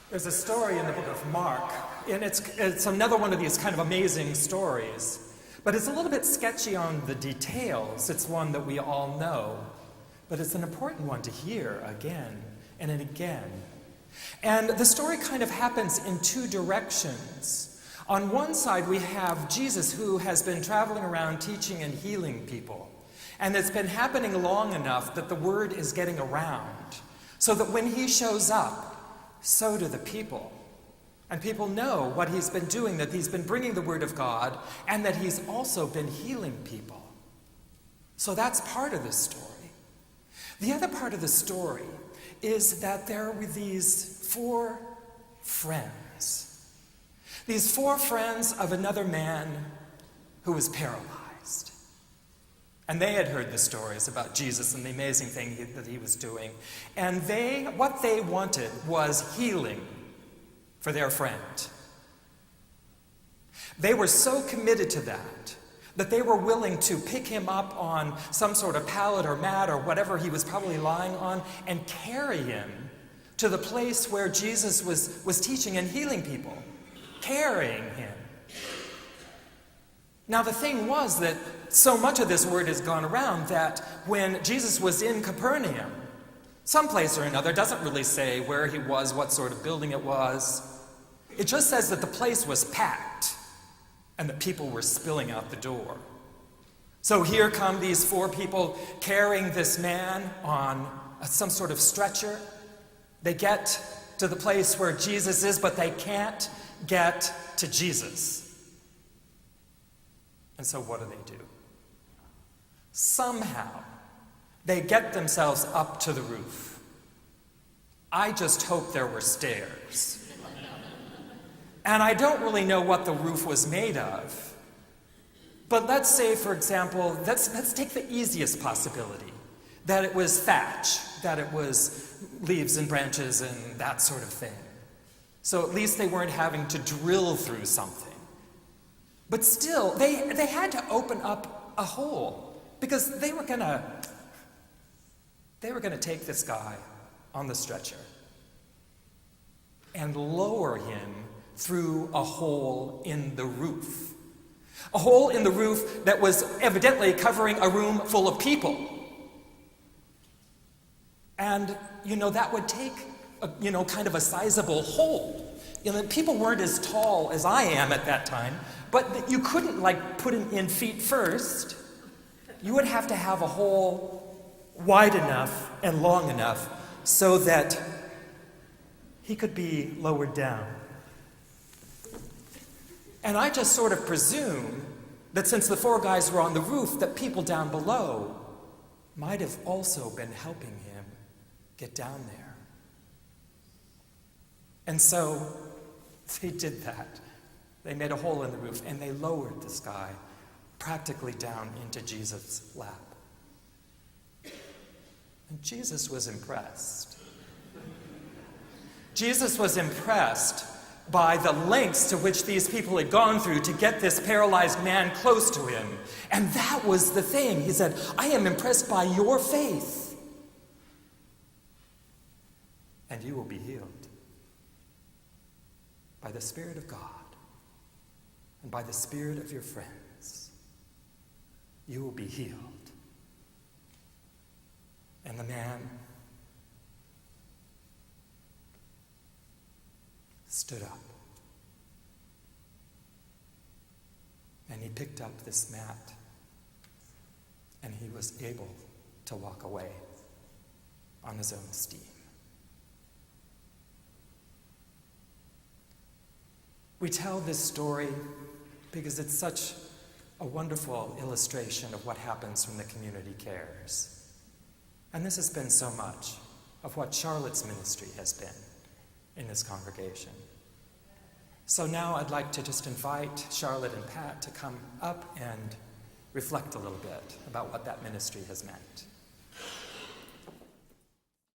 There's a story in the book of Mark, and it's another one of these kind of amazing stories. But it's a little bit sketchy on the details. It's one that we all know. But it's an important one to hear again and again. And the story kind of happens in two directions. On one side, we have Jesus, who has been traveling around teaching and healing people. And it's been happening long enough that the word is getting around, so that when he shows up, so do the people. And people know what he's been doing, that he's been bringing the word of God, and that he's also been healing people. So that's part of the story. The other part of the story is that there were these four friends. These four friends of another man who was paralyzed. And they had heard the stories about Jesus and the amazing thing that he was doing. And what they wanted was healing for their friend. They were so committed to that they were willing to pick him up on some sort of pallet or mat or whatever he was probably lying on and carry him to the place where Jesus was teaching and healing people. Carrying him. Now the thing was that so much of this word has gone around that when Jesus was in Capernaum, someplace or another, doesn't really say where he was, what sort of building it was. It just says that the place was packed and that people were spilling out the door. So here come these four people carrying this man on some sort of stretcher. They get to the place where Jesus is, but they can't get to Jesus. And so what do? Somehow, they get themselves up to the roof. I just hope there were stairs. And I don't really know what the roof was made of. But let's say, for example, let's take the easiest possibility, that it was thatch, that it was leaves and branches and that sort of thing. So at least they weren't having to drill through something. But still, they had to open up a hole, because they were gonna take this guy on the stretcher and lower him through a hole in the roof. A hole in the roof that was evidently covering a room full of people. And, that would take, kind of a sizable hole. People weren't as tall as I am at that time, but you couldn't, put him in feet first. You would have to have a hole wide enough and long enough so that he could be lowered down. And I just sort of presume that since the four guys were on the roof, that people down below might have also been helping him get down there. And so they did that. They made a hole in the roof and they lowered this guy practically down into Jesus' lap. And Jesus was impressed. Jesus was impressed by the lengths to which these people had gone through to get this paralyzed man close to him. And that was the thing. He said, I am impressed by your faith. And you will be healed by the Spirit of God and by the Spirit of your friends. You will be healed. And the man stood up. And he picked up this mat. And he was able to walk away on his own steam. We tell this story because it's such a wonderful illustration of what happens when the community cares. And this has been so much of what Charlotte's ministry has been in this congregation. So now I'd like to just invite Charlotte and Pat to come up and reflect a little bit about what that ministry has meant.